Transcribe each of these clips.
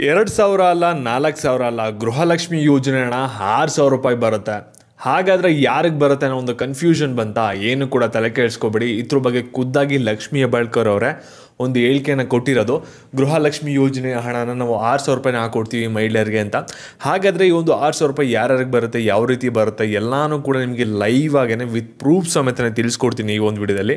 2000 ಅಲ್ಲ 4000 ಅಲ್ಲ ಗೃಹಲಕ್ಷ್ಮಿ ಯೋಜನೆ ಹಣ 6000 ರೂಪಾಯಿ ಬರುತ್ತೆ. ಹಾಗಾದರೆ ಯಾರಿಗೆ ಬರುತ್ತೆ ಅನ್ನೋ ಒಂದು ಕನ್ಫ್ಯೂಷನ್ ಬಂತಾ? ಏನು ಕೂಡ ತಲೆ ಕೆಡಿಸ್ಕೋಬೇಡಿ. ಇದ್ರ ಬಗ್ಗೆ ಖುದ್ದಾಗಿ ಲಕ್ಷ್ಮಿ ಹೆಬ್ಬಾಳ್ಕರ್ ಅವರೇ ಒಂದು ಹೇಳಿಕೆಯನ್ನು ಕೊಟ್ಟಿರೋದು. ಗೃಹಲಕ್ಷ್ಮಿ ಯೋಜನೆಯ ಹಣನ ನಾವು 6000 ರೂಪಾಯಿನ ಹಾಕೊಡ್ತೀವಿ ಮಹಿಳೆಯರಿಗೆ ಅಂತ. ಹಾಗಾದರೆ ಈ ಒಂದು 6000 ರೂಪಾಯಿ ಯಾರ್ಯಾರಿಗೆ ಬರುತ್ತೆ, ಯಾವ ರೀತಿ ಬರುತ್ತೆ ಎಲ್ಲನೂ ಕೂಡ ನಿಮಗೆ ಲೈವ್ ಆಗೇ ವಿತ್ ಪ್ರೂಫ್ ಸಮೇತ ತಿಳಿಸ್ಕೊಡ್ತೀನಿ ಈ ಒಂದು ವಿಡಿಯೋದಲ್ಲಿ.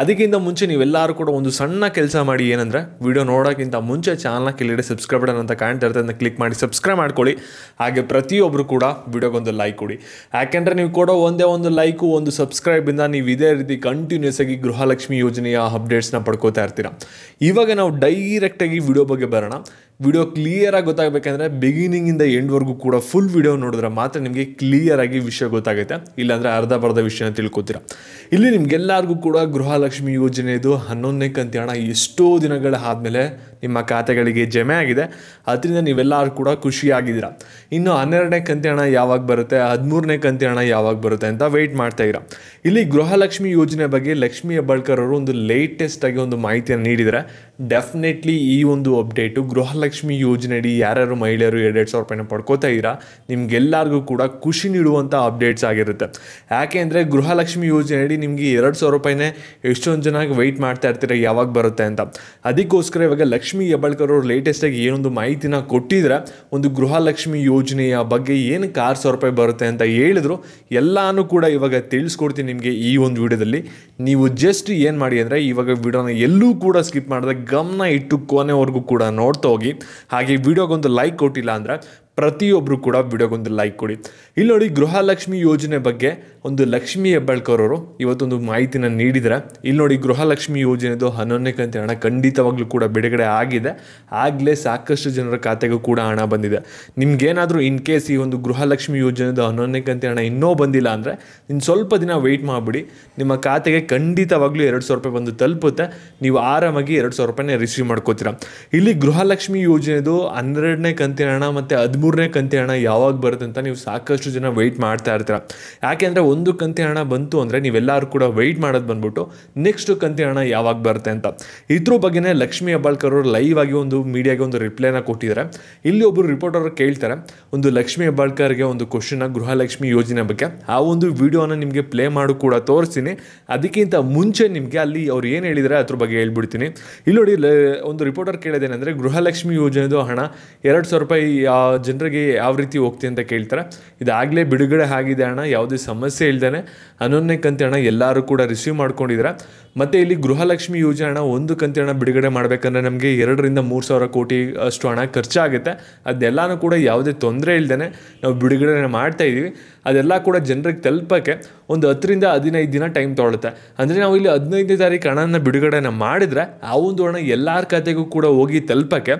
ಅದಕ್ಕಿಂತ ಮುಂಚೆ ನೀವೆಲ್ಲರೂ ಕೂಡ ಒಂದು ಸಣ್ಣ ಕೆಲಸ ಮಾಡಿ. ಏನಂದರೆ ವಿಡಿಯೋ ನೋಡೋಕ್ಕಿಂತ ಮುಂಚೆ ಚಾನಲ್ನ ಕೆಳಗಡೆ ಸಬ್ಸ್ಕ್ರೈಬ್ ಬಟನ್ ಅಂತ ಕಾಣ್ತಾ ಇರುತ್ತೆ, ಅದನ್ನು ಕ್ಲಿಕ್ ಮಾಡಿ ಸಬ್ಸ್ಕ್ರೈಬ್ ಮಾಡ್ಕೊಳ್ಳಿ. ಹಾಗೆ ಪ್ರತಿಯೊಬ್ಬರು ಕೂಡ ವಿಡಿಯೋಗೊಂದು ಲೈಕ್ ಕೊಡಿ. ಯಾಕೆಂದರೆ ನೀವು ಕೊಡೋ ಒಂದೇ ಒಂದು ಲೈಕು ಒಂದು ಸಬ್ಸ್ಕ್ರೈಬಿಂದ ನೀವು ಇದೇ ರೀತಿ ಕಂಟಿನ್ಯೂಸ್ ಆಗಿ ಗೃಹಲಕ್ಷ್ಮಿ ಯೋಜನೆಯ ಅಪ್ಡೇಟ್ಸ್ನ ಪಡ್ಕೋತಾ ಇರ್ತೀರ. ಇವಾಗ ನಾವು ಡೈರೆಕ್ಟಾಗಿ ವಿಡಿಯೋ ಬಗ್ಗೆ ಬರೋಣ. ವಿಡಿಯೋ ಕ್ಲಿಯರಾಗಿ ಗೊತ್ತಾಗಬೇಕಂದ್ರೆ ಬಿಗಿನಿಂಗಿಂದ ಎಂಡ್ವರೆಗೂ ಕೂಡ ಫುಲ್ ವಿಡಿಯೋ ನೋಡಿದ್ರೆ ಮಾತ್ರ ನಿಮಗೆ ಕ್ಲಿಯರಾಗಿ ವಿಷಯ ಗೊತ್ತಾಗುತ್ತೆ. ಇಲ್ಲಾಂದರೆ ಅರ್ಧ ಬರ್ಧ ವಿಷಯನ ತಿಳ್ಕೊತೀರ. ಇಲ್ಲಿ ನಿಮಗೆಲ್ಲರಿಗೂ ಕೂಡ ಗೃಹಲಕ್ಷ್ಮಿ ಯೋಜನೆದು 11ನೇ ಕಂತು ಹಣ ಎಷ್ಟೋ ದಿನಗಳ ಆದಮೇಲೆ ನಿಮ್ಮ ಖಾತೆಗಳಿಗೆ ಜಮೆ ಆಗಿದೆ. ಅದರಿಂದ ನೀವೆಲ್ಲರೂ ಕೂಡ ಖುಷಿಯಾಗಿದ್ದೀರ. ಇನ್ನು 12ನೇ ಕಂತು ಹಣ ಯಾವಾಗ ಬರುತ್ತೆ, 13ನೇ ಕಂತು ಹಣ ಯಾವಾಗ ಬರುತ್ತೆ ಅಂತ ವೆಯ್ಟ್ ಮಾಡ್ತಾ ಇದ್ದೀರ. ಇಲ್ಲಿ ಗೃಹಲಕ್ಷ್ಮಿ ಯೋಜನೆ ಬಗ್ಗೆ ಲಕ್ಷ್ಮಿ ಹೆಬ್ಬಾಳ್ಕರ್ ಅವರು ಒಂದು ಲೇಟೆಸ್ಟ್ ಆಗಿ ಒಂದು ಮಾಹಿತಿಯನ್ನು ನೀಡಿದರೆ ಡೆಫಿನೆಟ್ಲಿ ಈ ಒಂದು ಅಪ್ಡೇಟು ಗೃಹಲಕ್ಷ್ಮಿ ಯೋಜನೆ ಅಡಿ ಯಾರ್ಯಾರು ಮಹಿಳೆಯರು 2,000 ರೂಪಾಯಿನ ಪಡ್ಕೋತಾ ಇದ್ದೀರಾ ನಿಮಗೆಲ್ಲರಿಗೂ ಕೂಡ ಖುಷಿ ನೀಡುವಂಥ ಅಪ್ಡೇಟ್ಸ್ ಆಗಿರುತ್ತೆ. ಯಾಕೆ ಅಂದರೆ ಗೃಹಲಕ್ಷ್ಮಿ ಯೋಜನೆ ಅಡಿ ನಿಮಗೆ 2,000 ರೂಪಾಯಿನೇ ಎಷ್ಟೊಂದು ಜನ ವೆಯ್ಟ್ ಮಾಡ್ತಾ ಇರ್ತೀರ ಯಾವಾಗ ಬರುತ್ತೆ ಅಂತ. ಅದಕ್ಕೋಸ್ಕರ ಇವಾಗ ಲಕ್ಷ್ಮಿ ಹೆಬ್ಬಾಳ್ಕರ್ ಅವರು ಲೇಟೆಸ್ಟಾಗಿ ಏನೊಂದು ಮಾಹಿತಿನ ಕೊಟ್ಟಿದ್ರೆ, ಒಂದು ಗೃಹಲಕ್ಷ್ಮಿ ಯೋಜನೆಯ ಬಗ್ಗೆ ಏನಕ್ಕೆ 6,000 ರೂಪಾಯಿ ಬರುತ್ತೆ ಅಂತ ಹೇಳಿದ್ರು ಎಲ್ಲನೂ ಕೂಡ ಇವಾಗ ತಿಳಿಸ್ಕೊಡ್ತೀನಿ ನಿಮಗೆ ಈ ಒಂದು ವಿಡಿಯೋದಲ್ಲಿ. ನೀವು ಜಸ್ಟ್ ಏನು ಮಾಡಿ ಅಂದರೆ ಇವಾಗ ವಿಡಿಯೋನ ಎಲ್ಲೂ ಕೂಡ ಸ್ಕಿಪ್ ಮಾಡಿದ್ರೆ ಗಮನ ಇಟ್ಟು ಕೊನೆವರೆಗೂ ಕೂಡ ನೋಡ್ತಾ ಹೋಗಿ. ಹಾಗೆ ವಿಡಿಯೋಗೊಂದು ಲೈಕ್ ಕೊಟ್ಟಿಲ್ಲ ಅಂದರೆ ಪ್ರತಿಯೊಬ್ಬರು ಕೂಡ ವಿಡಿಯೋಗೊಂದು ಲೈಕ್ ಕೊಡಿ. ಇಲ್ಲಿ ನೋಡಿ, ಗೃಹಲಕ್ಷ್ಮಿ ಯೋಜನೆ ಬಗ್ಗೆ ಒಂದು ಲಕ್ಷ್ಮಿ ಹೆಬ್ಬಾಳ್ಕರ್ ಅವರು ಇವತ್ತೊಂದು ಮಾಹಿತಿನ ನೀಡಿದರೆ, ಇಲ್ಲಿ ನೋಡಿ ಗೃಹಲಕ್ಷ್ಮಿ ಯೋಜನೆದು 11ನೇ ಕಂತು ಹಣ ಖಂಡಿತವಾಗ್ಲೂ ಕೂಡ ಬಿಡುಗಡೆ ಆಗಿದೆ. ಆಗಲೇ ಸಾಕಷ್ಟು ಜನರ ಖಾತೆಗೂ ಕೂಡ ಹಣ ಬಂದಿದೆ. ನಿಮ್ಗೇನಾದರೂ ಇನ್ ಕೇಸ್ ಈ ಒಂದು ಗೃಹಲಕ್ಷ್ಮಿ ಯೋಜನೆದು 11ನೇ ಕಂತು ಹಣ ಇನ್ನೂ ಬಂದಿಲ್ಲ ಅಂದರೆ ಇನ್ನು ಸ್ವಲ್ಪ ದಿನ ವೆಯ್ಟ್ ಮಾಡಿಬಿಡಿ. ನಿಮ್ಮ ಖಾತೆಗೆ ಖಂಡಿತವಾಗ್ಲೂ 2,000 ರೂಪಾಯಿ ಬಂದು ತಲುಪುತ್ತೆ. ನೀವು ಆರಾಮಾಗಿ 2,000 ರೂಪಾಯಿನ ರಿಸೀವ್ ಮಾಡ್ಕೋತೀರಾ. ಇಲ್ಲಿ ಗೃಹಲಕ್ಷ್ಮಿ ಯೋಜನೆದು 12ನೇ ಕಂತಿನ ಹಣ ಮತ್ತು 13ನೇ ಕಂತಿ ಹಣ ಯಾವಾಗ ಬರುತ್ತೆ ಅಂತ ನೀವು ಸಾಕಷ್ಟು ಜನ ವೆಯ್ಟ್ ಮಾಡ್ತಾ ಇರ್ತೀರ. ಯಾಕೆಂದರೆ ಒಂದು ಕಂತಿ ಹಣ ಬಂತು ಅಂದರೆ ನೀವೆಲ್ಲರೂ ಕೂಡ ವೆಯ್ಟ್ ಮಾಡೋದು ಬಂದ್ಬಿಟ್ಟು ನೆಕ್ಸ್ಟ್ ಕಂತಿ ಹಣ ಯಾವಾಗ ಬರುತ್ತೆ ಅಂತ. ಇದ್ರ ಬಗ್ಗೆನೇ ಲಕ್ಷ್ಮಿ ಹೆಬ್ಬಾಳ್ಕರ್ ಅವರು ಲೈವ್ ಆಗಿ ಒಂದು ಮೀಡಿಯಾಗೆ ಒಂದು ರಿಪ್ಲೈನ ಕೊಟ್ಟಿದ್ದಾರೆ. ಇಲ್ಲಿ ಒಬ್ಬರು ರಿಪೋರ್ಟರ್ ಕೇಳ್ತಾರೆ ಒಂದು ಲಕ್ಷ್ಮಿ ಹೆಬ್ಬಾಳ್ಕರ್ಗೆ ಒಂದು ಕ್ವಶನ್ನ ಗೃಹಲಕ್ಷ್ಮಿ ಯೋಜನೆ ಬಗ್ಗೆ. ಆ ಒಂದು ವಿಡಿಯೋನ ನಿಮಗೆ ಪ್ಲೇ ಮಾಡು ಕೂಡ ತೋರಿಸ್ತೀನಿ. ಅದಕ್ಕಿಂತ ಮುಂಚೆ ನಿಮಗೆ ಅಲ್ಲಿ ಅವ್ರು ಏನು ಹೇಳಿದರೆ ಅದ್ರ ಬಗ್ಗೆ ಹೇಳ್ಬಿಡ್ತೀನಿ. ಇಲ್ಲಿ ನೋಡಿ, ಒಂದು ರಿಪೋರ್ಟರ್ ಕೇಳಿದೇನೆಂದರೆ ಗೃಹಲಕ್ಷ್ಮಿ ಯೋಜನೆದು ಹಣ 2,000 ರೂಪಾಯಿ ಜನರಿಗೆ ಯಾವ ರೀತಿ ಹೋಗ್ತಿ ಅಂತ ಕೇಳ್ತಾರೆ. ಇದಾಗಲೇ ಬಿಡುಗಡೆ ಆಗಿದೆ ಹಣ, ಯಾವುದೇ ಸಮಸ್ಯೆ ಇಲ್ದೇ 11ನೇ ಕಂತು ಹಣ ಎಲ್ಲರೂ ಕೂಡ ರಿಸೀವ್ ಮಾಡ್ಕೊಂಡಿದ್ದಾರೆ. ಮತ್ತು ಇಲ್ಲಿ ಗೃಹಲಕ್ಷ್ಮಿ ಯೋಜನೆ ಹಣ ಒಂದು ಕಂತು ಹಣ ಬಿಡುಗಡೆ ಮಾಡಬೇಕಂದ್ರೆ ನಮಗೆ 2,000ರಿಂದ 3,000 ಕೋಟಿ ಅಷ್ಟು ಹಣ ಖರ್ಚಾಗುತ್ತೆ. ಅದೆಲ್ಲನೂ ಕೂಡ ಯಾವುದೇ ತೊಂದರೆ ಇಲ್ದೇ ನಾವು ಬಿಡುಗಡೆ ಮಾಡ್ತಾ ಇದ್ದೀವಿ. ಅದೆಲ್ಲ ಕೂಡ ಜನರಿಗೆ ತಲುಪೋಕ್ಕೆ ಒಂದು 10ರಿಂದ 15 ದಿನ ಟೈಮ್ ತೊಗೊಳುತ್ತೆ. ಅಂದರೆ ನಾವು ಇಲ್ಲಿ 15ನೇ ತಾರೀಕು ಹಣನ ಬಿಡುಗಡೆನ ಮಾಡಿದರೆ ಆ ಒಂದು ಹಣ ಎಲ್ಲರ ಖಾತೆಗೂ ಕೂಡ ಹೋಗಿ ತಲುಪೋಕ್ಕೆ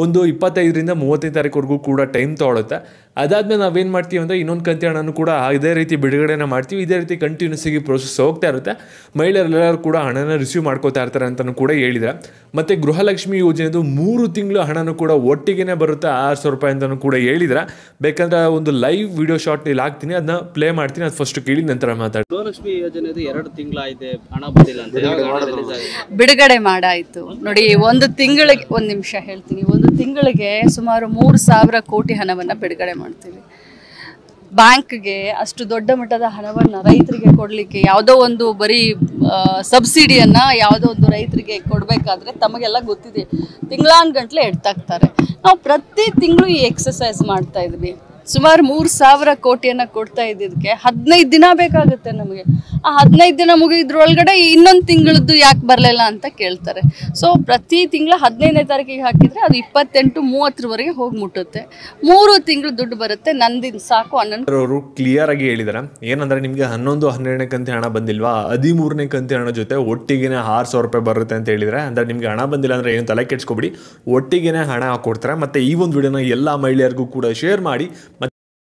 ಒಂದು 25ರಿಂದ 30ನೇ ತಾರೀಕುವರೆಗೂ ಕೂಡ ಟೈಮ್ ತೊಗೊಳುತ್ತೆ. ಅದಾದಮೇಲೆ ನಾವೇನು ಮಾಡ್ತೀವಿ ಅಂದರೆ ಇನ್ನೊಂದು ಕಂತಿ ಹಣನೂ ಕೂಡ ಇದೇ ರೀತಿ ಬಿಡುಗಡೆನ ಮಾಡ್ತೀವಿ. ಇದೇ ರೀತಿ ಕಂಟಿನ್ಯೂಸ್ ಆಗಿ ಪ್ರೋಸೆಸ್ ಹೋಗ್ತಾ ಇರುತ್ತೆ. ಮಹಿಳೆಯರೆಲ್ಲರೂ ಕೂಡ ಹಣನ ರಿಸೀವ್ ಮಾಡ್ಕೋತಾ ಇರ್ತಾರೆ ಅಂತಲೂ ಕೂಡ ಹೇಳಿದ್ದಾರೆ. ಮತ್ತು ಗೃಹಲಕ್ಷ್ಮಿ ಯೋಜನೆದು 3 ತಿಂಗಳು ಹಣನೂ ಕೂಡ ಒಟ್ಟಿಗೆ ಬರುತ್ತೆ 6,000 ರೂಪಾಯಿ ಅಂತಲೂ ಕೂಡ ಹೇಳಿದರೆ, ಬೇಕಂದ್ರೆ ಒಂದು ಲೈವ್ ವಿಡಿಯೋ ಶಾರ್ಟ್ ಇಲ್ಲಿ ಹಾಕ್ತೀನಿ, ಅದನ್ನ ಪ್ಲೇ ಮಾಡ್ತೀನಿ. ಅದು ಫಸ್ಟ್ ಕೇಳಿ ನಂತರ ಮಾತಾಡಿ. ಗೃಹಲಕ್ಷ್ಮಿ ಯೋಜನೆದು 2 ತಿಂಗಳಾಯ್ತು, ಹಣ ಬಂದಿಲ್ಲ ಅಂತ ಬಿಡುಗಡೆ ಮಾಡಾಯಿತು ನೋಡಿ. ಒಂದು ತಿಂಗಳಿಗೆ, ಒಂದು ನಿಮಿಷ ಹೇಳ್ತೀನಿ, ಒಂದು ತಿಂಗಳಿಗೆ ಸುಮಾರು 3,000 ಕೋಟಿ ಹಣವನ್ನು ಬಿಡುಗಡೆ ಮಾಡ್ತೀವಿ. ಬ್ಯಾಂಕ್ಗೆ ಅಷ್ಟು ದೊಡ್ಡ ಮಟ್ಟದ ಹಣವನ್ನು ರೈತರಿಗೆ ಕೊಡಲಿಕ್ಕೆ ಯಾವುದೋ ಒಂದು ಬರೀ ಸಬ್ಸಿಡಿಯನ್ನು ಯಾವುದೋ ಒಂದು ರೈತರಿಗೆ ಕೊಡಬೇಕಾದ್ರೆ ತಮಗೆಲ್ಲ ಗೊತ್ತಿದೆ, ತಿಂಗಳಾನ್ಗಂಟ್ಲೆ ಎಡ್ತಾಕ್ತಾರೆ. ನಾವು ಪ್ರತಿ ತಿಂಗಳು ಈ ಎಕ್ಸಸೈಸ್ ಮಾಡ್ತಾ ಇದ್ವಿ. ಸುಮಾರು 3,000 ಕೋಟಿಯನ್ನು ಕೊಡ್ತಾ ಇದ್ದಿದ್ದಕ್ಕೆ 15 ದಿನ ಬೇಕಾಗುತ್ತೆ ನಮಗೆ. ಆ 15 ದಿನ ಮುಗಿದ್ರೊಳಗಡೆ ಇನ್ನೊಂದು ತಿಂಗಳದ್ದು ಯಾಕೆ ಬರಲಿಲ್ಲ ಅಂತ ಕೇಳ್ತಾರೆ. ಸೊ ಪ್ರತಿ ತಿಂಗಳು 15ನೇ ತಾರೀಕಿಗೆ ಹಾಕಿದರೆ ಅದು 28-30ವರೆಗೆ ಹೋಗಿ ಮುಟ್ಟುತ್ತೆ. 3 ತಿಂಗಳು ದುಡ್ಡು ಬರುತ್ತೆ. ನಂದಿನ ಸಾಕು. ಅವರು ಕ್ಲಿಯರ್ ಆಗಿ ಹೇಳಿದಾರೆ ಏನಂದರೆ ನಿಮಗೆ 12ನೇ ಕಂತಿ ಹಣ ಬಂದಿಲ್ವಾ, 13ನೇ ಕಂತಿ ಹಣ ಜೊತೆ ಒಟ್ಟಿಗೆ 6,000 ರೂಪಾಯಿ ಬರುತ್ತೆ ಅಂತ ಹೇಳಿದರೆ. ಅಂದರೆ ನಿಮಗೆ ಹಣ ಬಂದಿಲ್ಲ ಅಂದರೆ ಏನು ತಲೆ ಕೆಡ್ಸ್ಕೊಬಿಡಿ, ಒಟ್ಟಿಗೆ ಹಣ ಹಾಕೊಡ್ತಾರೆ. ಮತ್ತು ಈ ಒಂದು ವಿಡಿಯೋನ ಎಲ್ಲ ಮಹಿಳೆಯರಿಗೂ ಕೂಡ ಶೇರ್ ಮಾಡಿ.